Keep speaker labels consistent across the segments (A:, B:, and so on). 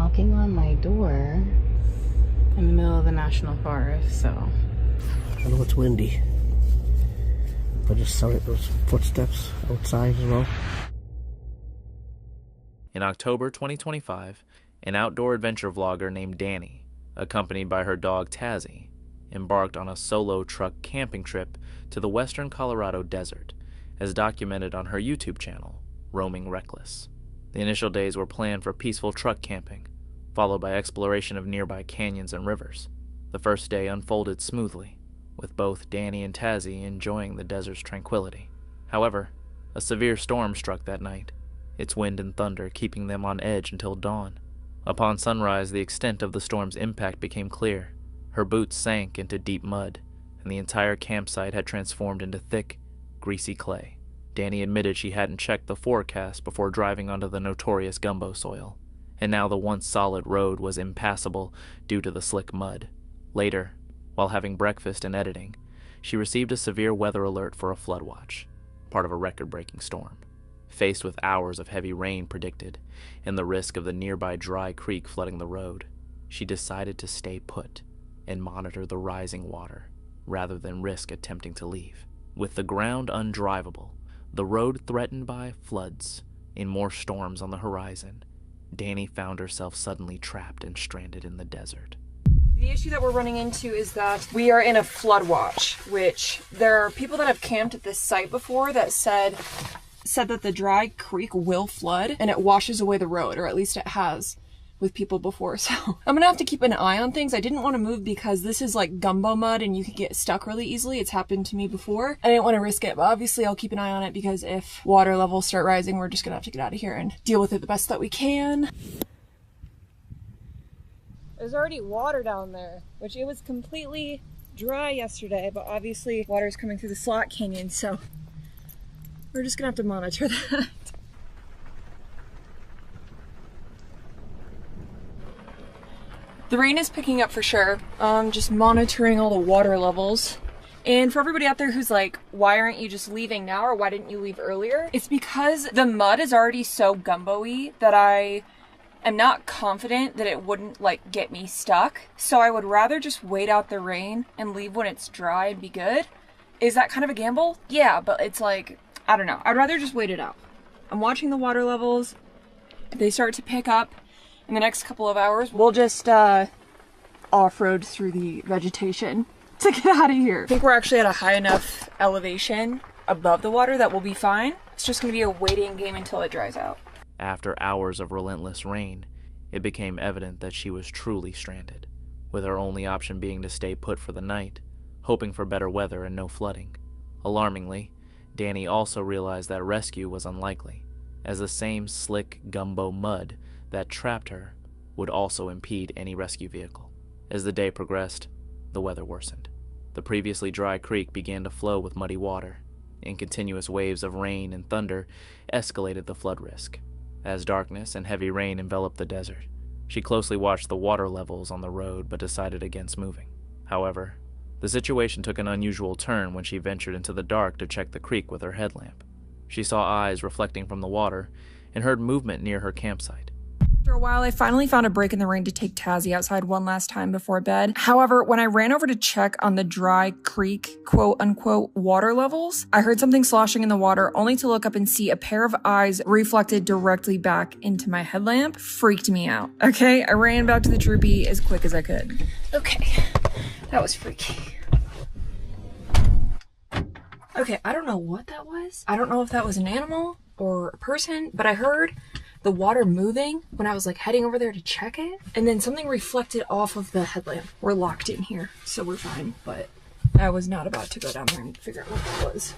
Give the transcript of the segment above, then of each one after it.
A: knocking on my door in the middle of the national forest, so.
B: I know it's windy, but just sorry, those footsteps outside as well.
C: In October 2025, an outdoor adventure vlogger named Danny, accompanied by her dog Tazzy, embarked on a solo truck camping trip to the western Colorado desert, as documented on her YouTube channel, Roaming Reckless. The initial days were planned for peaceful truck camping, followed by exploration of nearby canyons and rivers. The first day unfolded smoothly, with both Danny and Tazzy enjoying the desert's tranquility. However, a severe storm struck that night, its wind and thunder keeping them on edge until dawn. Upon sunrise, the extent of the storm's impact became clear. Her boots sank into deep mud, and the entire campsite had transformed into thick, greasy clay. Danny admitted she hadn't checked the forecast before driving onto the notorious gumbo soil, and now the once solid road was impassable due to the slick mud. Later, while having breakfast and editing, she received a severe weather alert for a flood watch, part of a record-breaking storm. Faced with hours of heavy rain predicted and the risk of the nearby dry creek flooding the road, she decided to stay put and monitor the rising water rather than risk attempting to leave. With the ground undrivable, the road threatened by floods, and more storms on the horizon, Danny found herself suddenly trapped and stranded in the desert.
D: The issue that we're running into is that we are in a flood watch, which there are people that have camped at this site before that said that the dry creek will flood and it washes away the road, or at least it has with people before. So I'm gonna have to keep an eye on things. I didn't want to move because this is like gumbo mud and you can get stuck really easily. It's happened to me before. I didn't want to risk it, but obviously I'll keep an eye on it because if water levels start rising, we're just gonna have to get out of here and deal with it the best that we can. There's already water down there, which it was completely dry yesterday, but obviously water's coming through the slot canyon, so we're just gonna have to monitor that. The rain is picking up for sure. Just monitoring all the water levels. And for everybody out there who's like, why aren't you just leaving now, or why didn't you leave earlier? It's because the mud is already so gumbo-y that I am not confident that it wouldn't like get me stuck. So I would rather just wait out the rain and leave when it's dry and be good. Is that kind of a gamble? Yeah, but it's like, I don't know. I'd rather just wait it out. I'm watching the water levels. If they start to pick up in the next couple of hours, we'll just off-road through the vegetation to get out of here. I think we're actually at a high enough elevation above the water that we'll be fine. It's just gonna be a waiting game until it dries out.
C: After hours of relentless rain, it became evident that she was truly stranded, with her only option being to stay put for the night, hoping for better weather and no flooding. Alarmingly, Danny also realized that rescue was unlikely, as the same slick gumbo mud that trapped her would also impede any rescue vehicle. As the day progressed, the weather worsened. The previously dry creek began to flow with muddy water, and continuous waves of rain and thunder escalated the flood risk. As darkness and heavy rain enveloped the desert, she closely watched the water levels on the road but decided against moving. However, the situation took an unusual turn when she ventured into the dark to check the creek with her headlamp. She saw eyes reflecting from the water and heard movement near her campsite.
D: After a while, I finally found a break in the rain to take Tazzy outside one last time before bed. However, when I ran over to check on the dry creek, quote-unquote, water levels, I heard something sloshing in the water, only to look up and see a pair of eyes reflected directly back into my headlamp. Freaked me out. Okay, I ran back to the Droopy as quick as I could. Okay, that was freaky. Okay, I don't know what that was. I don't know if that was an animal or a person, but I heard the water moving when I was like heading over there to check it, and then something reflected off of the headlamp. We're locked in here, so we're fine, but I was not about to go down there and figure out what that was.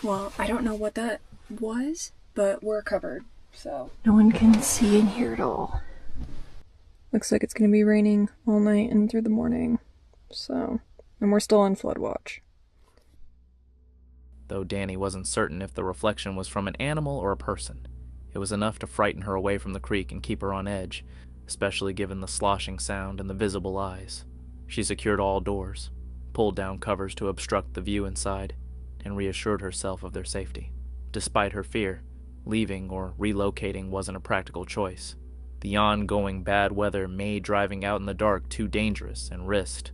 D: Well, I don't know what that was, but we're covered, so no one can see in here at all. Looks like it's gonna be raining all night and through the morning. So, and we're still on flood watch.
C: Though Danny wasn't certain if the reflection was from an animal or a person, it was enough to frighten her away from the creek and keep her on edge, especially given the sloshing sound and the visible eyes. She secured all doors, pulled down covers to obstruct the view inside, and reassured herself of their safety. Despite her fear, leaving or relocating wasn't a practical choice. The ongoing bad weather made driving out in the dark too dangerous and risked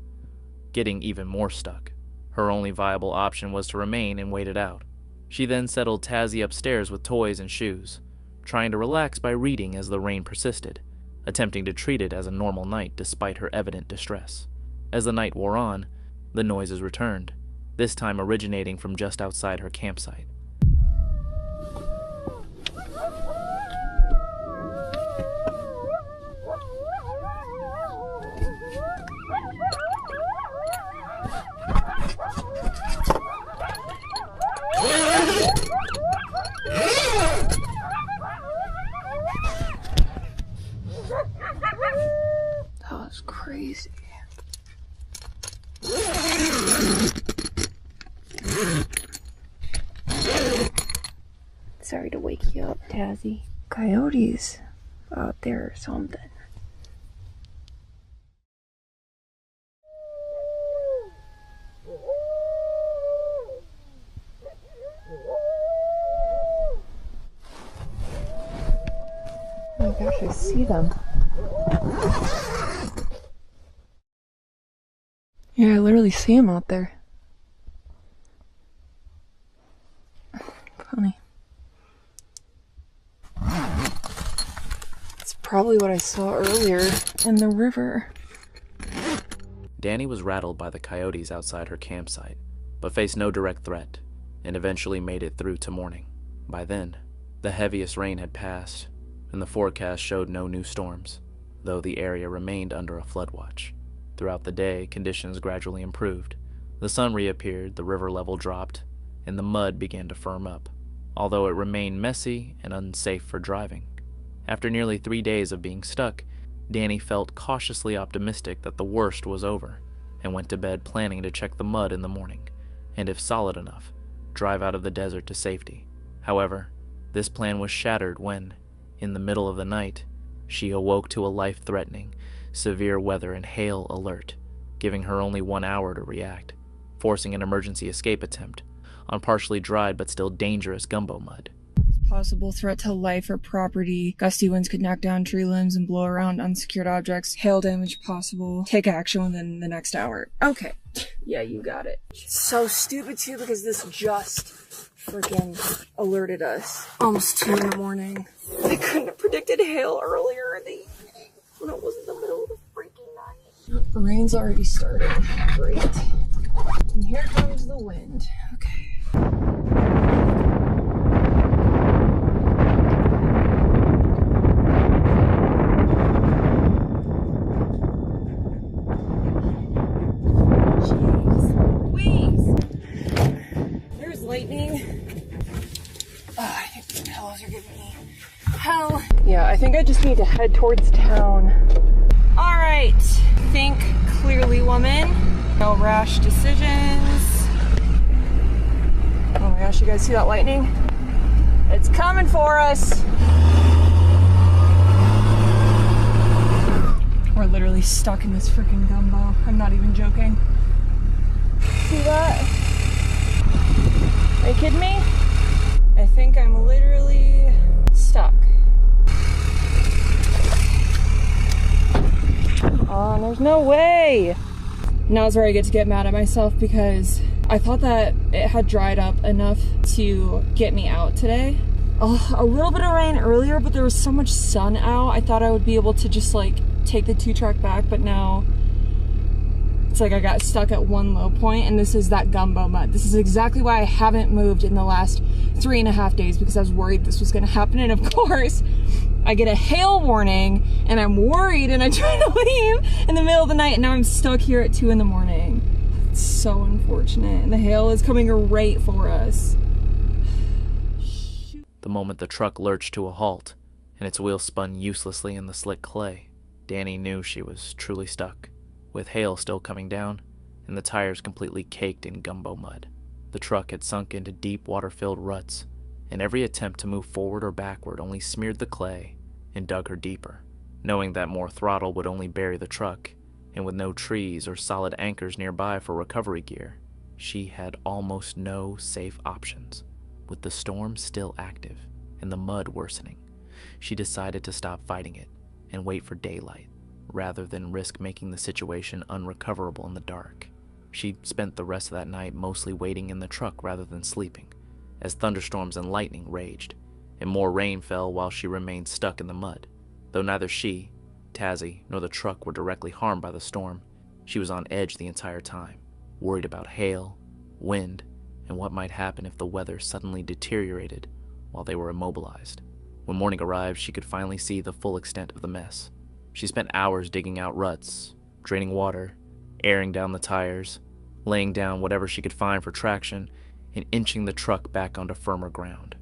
C: getting even more stuck. Her only viable option was to remain and wait it out. She then settled Tazzy upstairs with toys and shoes, trying to relax by reading as the rain persisted, attempting to treat it as a normal night despite her evident distress. As the night wore on, the noises returned, this time originating from just outside her campsite.
D: That was crazy. Sorry to wake you up, Tazzy. Coyotes out there or something. Oh my gosh, I see them. Yeah, I literally see them out there. Funny. It's probably what I saw earlier in the river.
C: Danny was rattled by the coyotes outside her campsite, but faced no direct threat, and eventually made it through to morning. By then, the heaviest rain had passed, and the forecast showed no new storms, though the area remained under a flood watch. Throughout the day, conditions gradually improved. The sun reappeared, the river level dropped, and the mud began to firm up, although it remained messy and unsafe for driving. After nearly 3 days of being stuck, Danny felt cautiously optimistic that the worst was over, and went to bed planning to check the mud in the morning, and if solid enough, drive out of the desert to safety. However, this plan was shattered when, in the middle of the night, she awoke to a life-threatening, severe weather and hail alert, giving her only 1 hour to react, forcing an emergency escape attempt on partially dried but still dangerous gumbo mud.
D: Possible threat to life or property. Gusty winds could knock down tree limbs and blow around unsecured objects. Hail damage possible. Take action within the next hour. Okay. Yeah, you got it. So stupid too because this just freaking alerted us. Almost 2 in the morning. I couldn't have predicted hail earlier in the evening when it was in the middle of the freaking night. The rain's already started. Great. And here comes the wind. Okay. I think these pillows are giving me hell. Yeah, I think I just need to head towards town. All right, think clearly, woman. No rash decisions. Oh my gosh, you guys see that lightning? It's coming for us. We're literally stuck in this freaking gumbo. I'm not even joking. See that? Are you kidding me? I think I'm literally stuck. Oh, there's no way! Now's where I get to get mad at myself because I thought that it had dried up enough to get me out today. A little bit of rain earlier, but there was so much sun out, I thought I would be able to just like take the 2-track back, but now it's like I got stuck at one low point, and this is that gumbo mud. This is exactly why I haven't moved in the last 3.5 days, because I was worried this was gonna happen. And of course, I get a hail warning, and I'm worried, and I try to leave in the middle of the night, and now I'm stuck here at 2 in the morning. It's so unfortunate, and the hail is coming right for us.
C: The moment the truck lurched to a halt, and its wheels spun uselessly in the slick clay, Danny knew she was truly stuck, with hail still coming down and the tires completely caked in gumbo mud. The truck had sunk into deep water-filled ruts, and every attempt to move forward or backward only smeared the clay and dug her deeper. Knowing that more throttle would only bury the truck, and with no trees or solid anchors nearby for recovery gear, she had almost no safe options. With the storm still active and the mud worsening, she decided to stop fighting it and wait for daylight, rather than risk making the situation unrecoverable in the dark. She spent the rest of that night mostly waiting in the truck rather than sleeping, as thunderstorms and lightning raged, and more rain fell while she remained stuck in the mud. Though neither she, Tazzy, nor the truck were directly harmed by the storm, she was on edge the entire time, worried about hail, wind, and what might happen if the weather suddenly deteriorated while they were immobilized. When morning arrived, she could finally see the full extent of the mess. She spent hours digging out ruts, draining water, airing down the tires, laying down whatever she could find for traction, and inching the truck back onto firmer ground.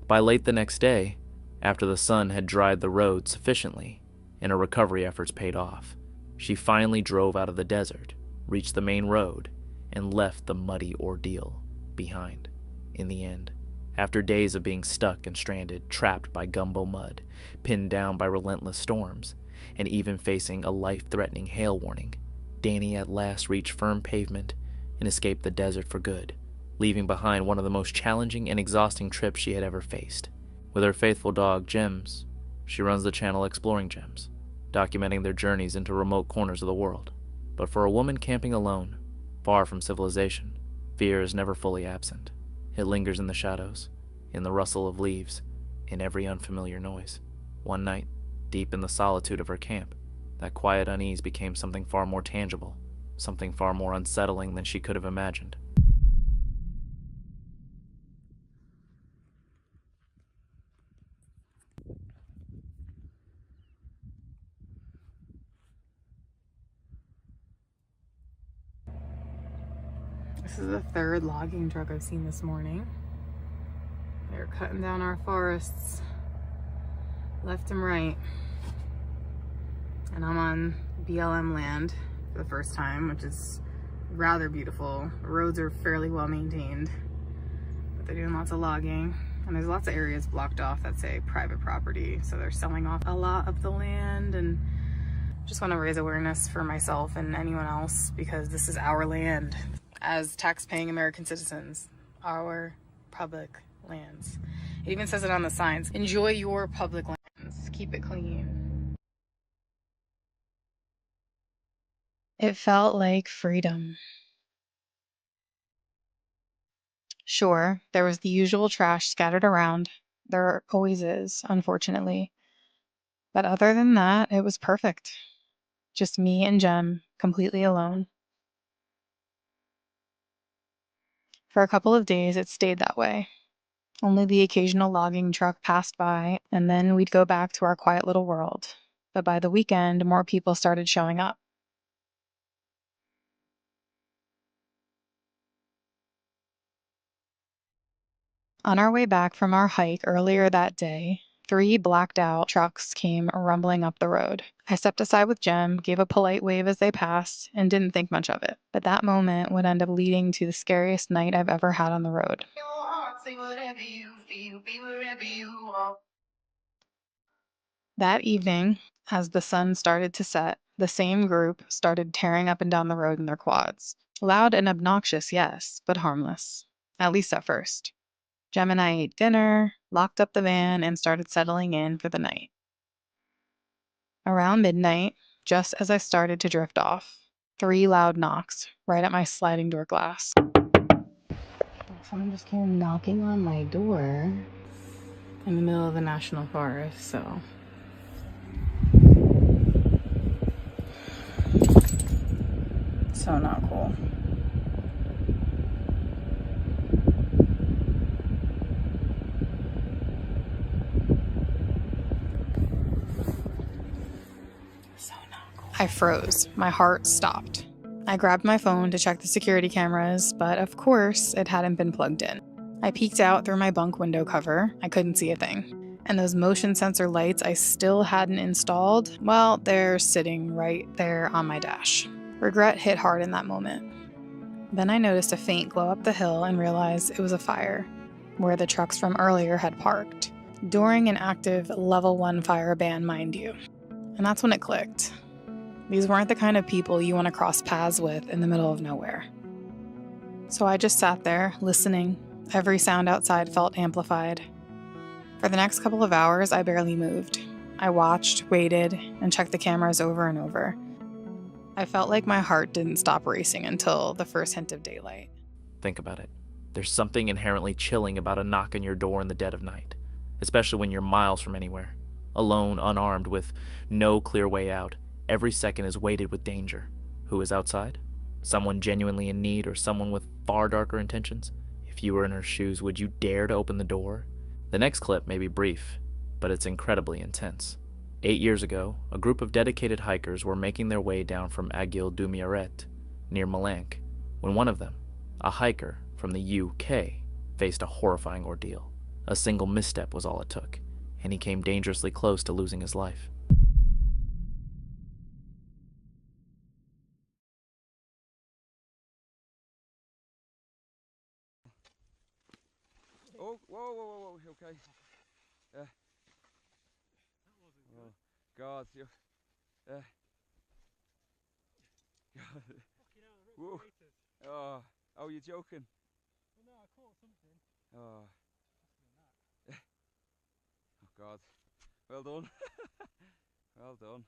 C: By late the next day, after the sun had dried the road sufficiently and her recovery efforts paid off, she finally drove out of the desert, reached the main road, and left the muddy ordeal behind. In the end, after days of being stuck and stranded, trapped by gumbo mud, pinned down by relentless storms, and even facing a life-threatening hail warning, Danny at last reached firm pavement and escaped the desert for good, leaving behind one of the most challenging and exhausting trips she had ever faced. With her faithful dog, Gems, she runs the channel Exploring Gems, documenting their journeys into remote corners of the world. But for a woman camping alone, far from civilization, fear is never fully absent. It lingers in the shadows, in the rustle of leaves, in every unfamiliar noise. One night, deep in the solitude of her camp, that quiet unease became something far more tangible, something far more unsettling than she could have imagined.
A: This is the third logging truck I've seen this morning. They're cutting down our forests left and right. And I'm on BLM land for the first time, which is rather beautiful. The roads are fairly well maintained, but they're doing lots of logging. And there's lots of areas blocked off that say private property. So they're selling off a lot of the land, and just want to raise awareness for myself and anyone else, because this is our land as tax-paying American citizens, our public lands. It even says it on the signs. Enjoy your public lands. Keep it clean. It felt like freedom. Sure, there was the usual trash scattered around. There always is, unfortunately. But other than that, it was perfect. Just me and Jem, completely alone. For a couple of days, it stayed that way. Only the occasional logging truck passed by, and then we'd go back to our quiet little world. But by the weekend, more people started showing up. On our way back from our hike earlier that day, 3 blacked-out trucks came rumbling up the road. I stepped aside with Jem, gave a polite wave as they passed, and didn't think much of it. But that moment would end up leading to the scariest night I've ever had on the road. That evening, as the sun started to set, the same group started tearing up and down the road in their quads. Loud and obnoxious, yes, but harmless. At least at first. Jem and I ate dinner, locked up the van, and started settling in for the night. Around midnight, just as I started to drift off, 3 loud knocks right at my sliding door glass. Someone just came knocking on my door in the middle of the national forest, so. So not cool. I froze. My heart stopped. I grabbed my phone to check the security cameras, but of course, it hadn't been plugged in. I peeked out through my bunk window cover. I couldn't see a thing. And those motion sensor lights I still hadn't installed, well, they're sitting right there on my dash. Regret hit hard in that moment. Then I noticed a faint glow up the hill and realized it was a fire, where the trucks from earlier had parked. During an active level 1 fire ban, mind you. And that's when it clicked. These weren't the kind of people you want to cross paths with in the middle of nowhere. So I just sat there, listening. Every sound outside felt amplified. For the next couple of hours, I barely moved. I watched, waited, and checked the cameras over and over. I felt like my heart didn't stop racing until the first hint of daylight.
C: Think about it. There's something inherently chilling about a knock on your door in the dead of night, especially when you're miles from anywhere. Alone, unarmed, with no clear way out. Every second is weighted with danger. Who is outside? Someone genuinely in need or someone with far darker intentions? If you were in her shoes, would you dare to open the door? The next clip may be brief, but it's incredibly intense. 8 years ago, a group of dedicated hikers were making their way down from Aiguille du Miraret, near Malanque, when one of them, a hiker from the UK, faced a horrifying ordeal. A single misstep was all it took, and he came dangerously close to losing his life.
E: Oh, whoa, okay. Oh, God, you. God. Whoa. Oh, you're joking? Well, no, I caught something. Oh. Oh, God. Well done. Well done.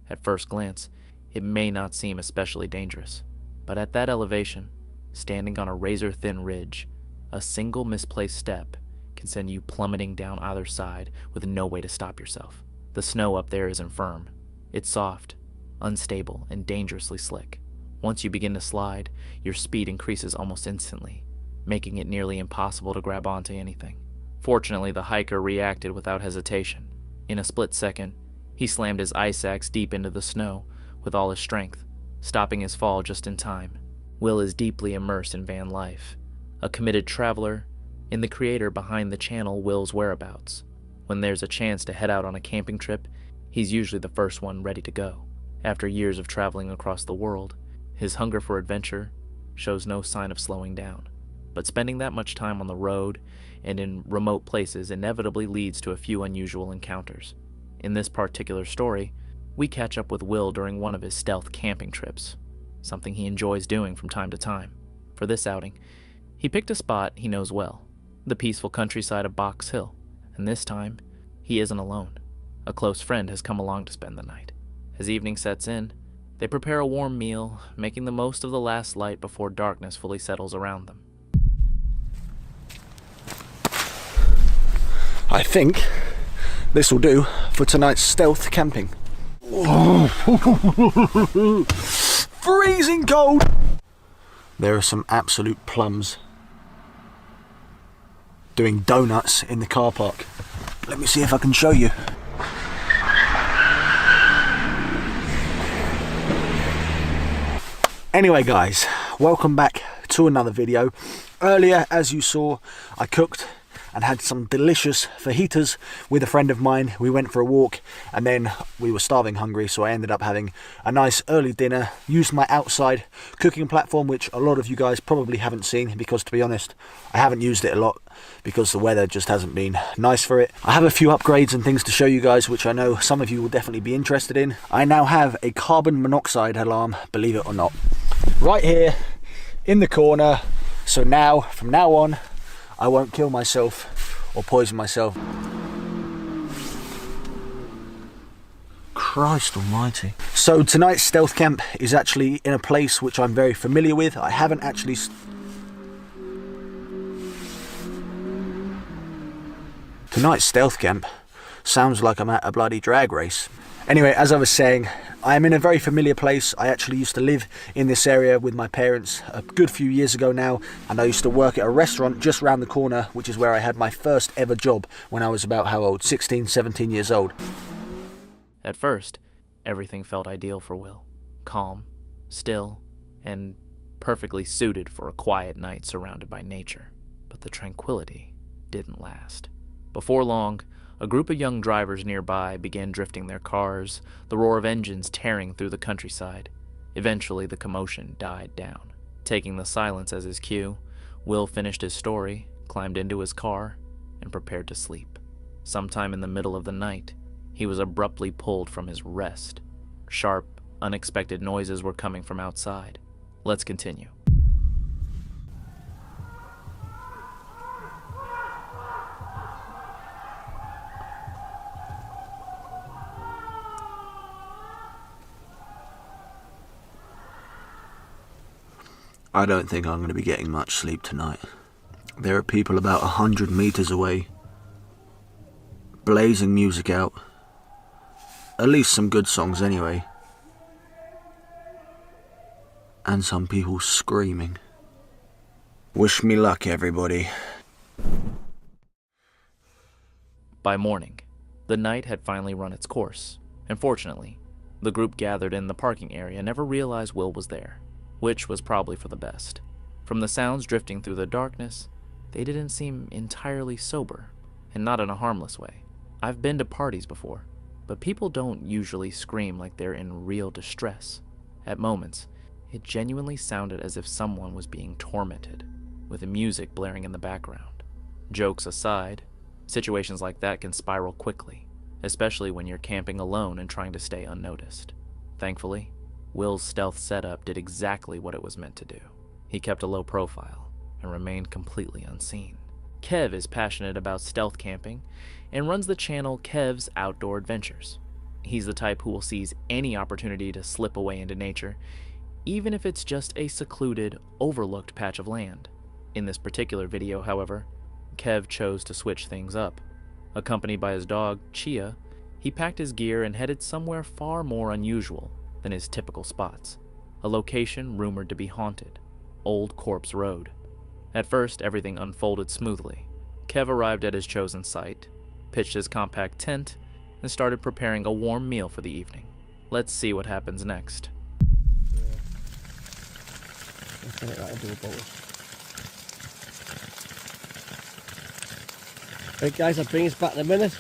C: At first glance, it may not seem especially dangerous, but at that elevation, standing on a razor-thin ridge, a single misplaced step can send you plummeting down either side with no way to stop yourself. The snow up there isn't firm. It's soft, unstable, and dangerously slick. Once you begin to slide, your speed increases almost instantly, making it nearly impossible to grab onto anything. Fortunately, the hiker reacted without hesitation. In a split second, he slammed his ice axe deep into the snow with all his strength, stopping his fall just in time. Will is deeply immersed in van life, a committed traveler, and the creator behind the channel Will's Whereabouts. When there's a chance to head out on a camping trip, he's usually the first one ready to go. After years of traveling across the world, his hunger for adventure shows no sign of slowing down. But spending that much time on the road and in remote places inevitably leads to a few unusual encounters. In this particular story, we catch up with Will during one of his stealth camping trips, something he enjoys doing from time to time. For this outing, he picked a spot he knows well, the peaceful countryside of Box Hill, and this time, he isn't alone. A close friend has come along to spend the night. As evening sets in, they prepare a warm meal, making the most of the last light before darkness fully settles around them.
B: I think this will do for tonight's stealth camping. Freezing cold! There are some absolute plums doing donuts in the car park. Let me see if I can show you. Anyway guys, welcome back to another video. Earlier, as you saw, I cooked and had some delicious fajitas with a friend of mine. We went for a walk and then we were starving hungry, so I ended up having a nice early dinner, used my outside cooking platform, which a lot of you guys probably haven't seen because, to be honest, I haven't used it a lot because the weather just hasn't been nice for it. I have a few upgrades and things to show you guys, which I know some of you will definitely be interested in. I now have a carbon monoxide alarm, believe it or not, right here in the corner. So now, from now on, I won't kill myself or poison myself. Christ almighty. So tonight's stealth camp is actually in a place which I'm very familiar with. I haven't actually... Tonight's stealth camp sounds like I'm at a bloody drag race. Anyway, as I was saying, I am in a very familiar place. I actually used to live in this area with my parents a good few years ago now, and I used to work at a restaurant just round the corner, which is where I had my first ever job when I was about, how old? 16, 17 years old.
C: At first, everything felt ideal for Will. Calm, still, and perfectly suited for a quiet night surrounded by nature. But the tranquility didn't last. Before long, a group of young drivers nearby began drifting their cars, the roar of engines tearing through the countryside. Eventually, the commotion died down. Taking the silence as his cue, Will finished his story, climbed into his car, and prepared to sleep. Sometime in the middle of the night, he was abruptly pulled from his rest. Sharp, unexpected noises were coming from outside. Let's continue.
B: I don't think I'm going to be getting much sleep tonight. There are people about 100 meters away, blazing music out. At least some good songs anyway. And some people screaming. Wish me luck, everybody.
C: By morning, the night had finally run its course, and fortunately, the group gathered in the parking area never realized Will was there, which was probably for the best. From the sounds drifting through the darkness, they didn't seem entirely sober, and not in a harmless way. I've been to parties before, but people don't usually scream like they're in real distress. At moments, it genuinely sounded as if someone was being tormented, with the music blaring in the background. Jokes aside, situations like that can spiral quickly, especially when you're camping alone and trying to stay unnoticed. Thankfully, Will's stealth setup did exactly what it was meant to do. He kept a low profile and remained completely unseen. Kev is passionate about stealth camping and runs the channel Kev's Outdoor Adventures. He's the type who will seize any opportunity to slip away into nature, even if it's just a secluded, overlooked patch of land. In this particular video, however, Kev chose to switch things up. Accompanied by his dog, Chia, he packed his gear and headed somewhere far more unusual than his typical spots, a location rumored to be haunted, Old Corpse Road. At first, everything unfolded smoothly. Kev arrived at his chosen site, pitched his compact tent, and started preparing a warm meal for the evening. Let's see what happens next.
F: Right guys, I'll bring us back in a minute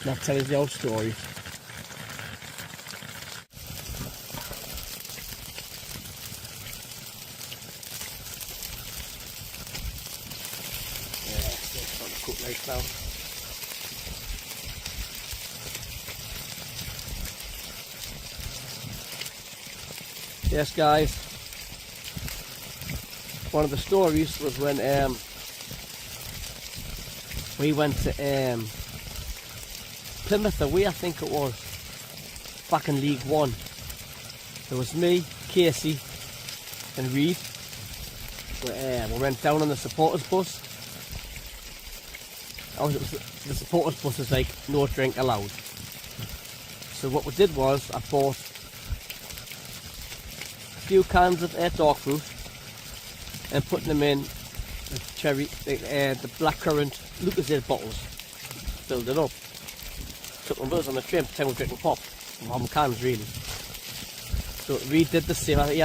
F: and I'll tell you the old story. Now. Yes guys, one of the stories was when we went to Plymouth away, I think it was, back in League One. There was me, Casey and Reed. We went down on the supporters bus. The supporters bus is like no drink allowed. So what we did was I bought a few cans of dog fruit and put them in the cherry, the blackcurrant Lucozade bottles. Filled it up. Took them with us on the train, pretend we were drinking pop. From cans really. So Reed did the same. I think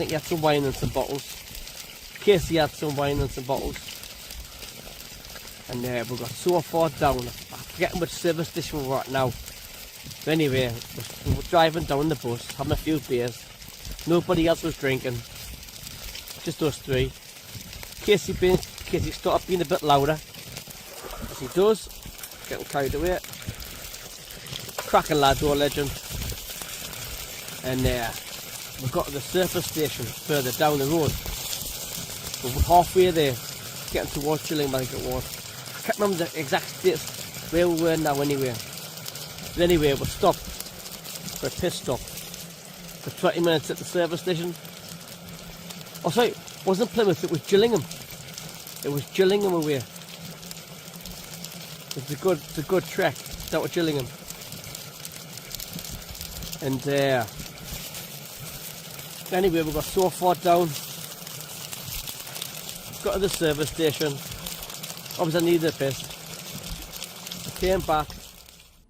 F: he had some wine and some bottles. Casey had some wine and some bottles. And we got so far down, I forget which service station we were at now. But anyway, we were driving down the bus, having a few beers. Nobody else was drinking, just us three. Casey started being a bit louder, as he does, getting carried away. Cracking lad, or legend. And we got to the service station further down the road. We were halfway there, getting towards Gillingham, I think it was. I can't remember the exact states where we were now anyway. But anyway, we stopped for a piss stop for 20 minutes at the service station. Oh sorry, it wasn't Plymouth, it was Gillingham. It was Gillingham away. It's a good trek down to Gillingham. And anyway, we got so far down, got to the service station. Obviously I needed a piss. I came back.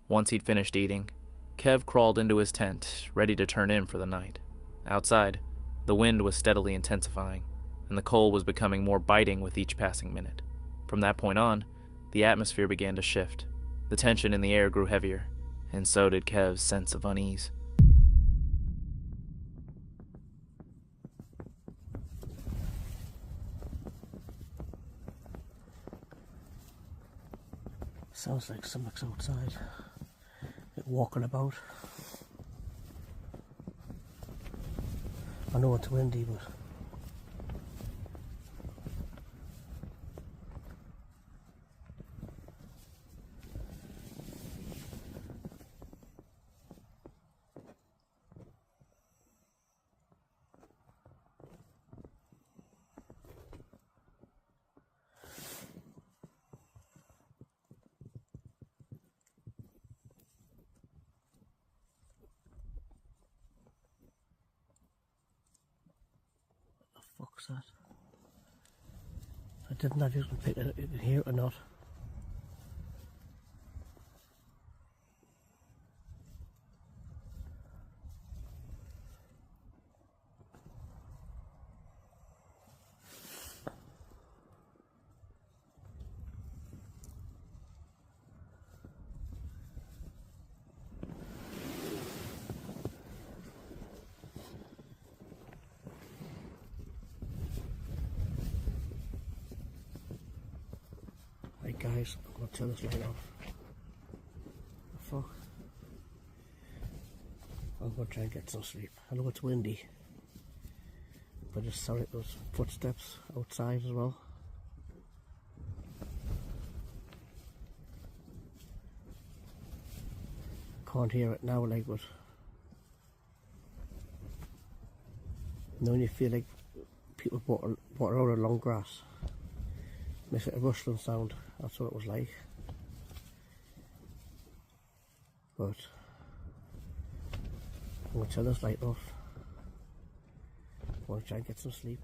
C: Once he'd finished eating, Kev crawled into his tent, ready to turn in for the night. Outside, the wind was steadily intensifying, and the cold was becoming more biting with each passing minute. From that point on, the atmosphere began to shift. The tension in the air grew heavier, and so did Kev's sense of unease.
F: Sounds like something's outside, like walking about. I know it's windy, but fuck's that? I didn't know if you can pick it, you can hear it or not. Right guys, I'm going to turn this light off. The fuck? I'm going to try and get some sleep. I know it's windy, but just sorry those footsteps outside as well. Can't hear it now, like, but knowing you feel like people walking around in long grass makes it a rustling sound. That's what it was like. But I'm going to turn this light off. I want to try and get some sleep.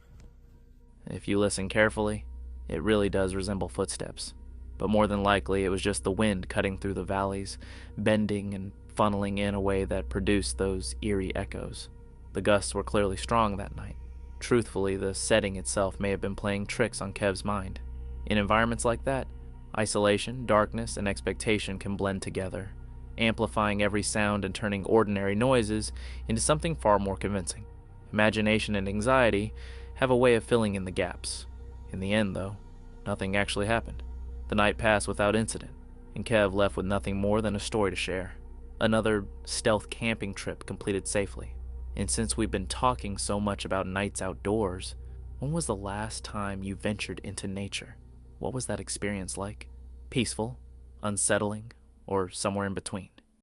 C: If you listen carefully, it really does resemble footsteps. But more than likely, it was just the wind cutting through the valleys, bending and funneling in a way that produced those eerie echoes. The gusts were clearly strong that night. Truthfully, the setting itself may have been playing tricks on Kev's mind. In environments like that, isolation, darkness, and expectation can blend together, amplifying every sound and turning ordinary noises into something far more convincing. Imagination and anxiety have a way of filling in the gaps. In the end, though, nothing actually happened. The night passed without incident, and Kev left with nothing more than a story to share. Another stealth camping trip completed safely. And since we've been talking so much about nights outdoors, when was the last time you ventured into nature? What was that experience like? Peaceful, unsettling, or somewhere in between?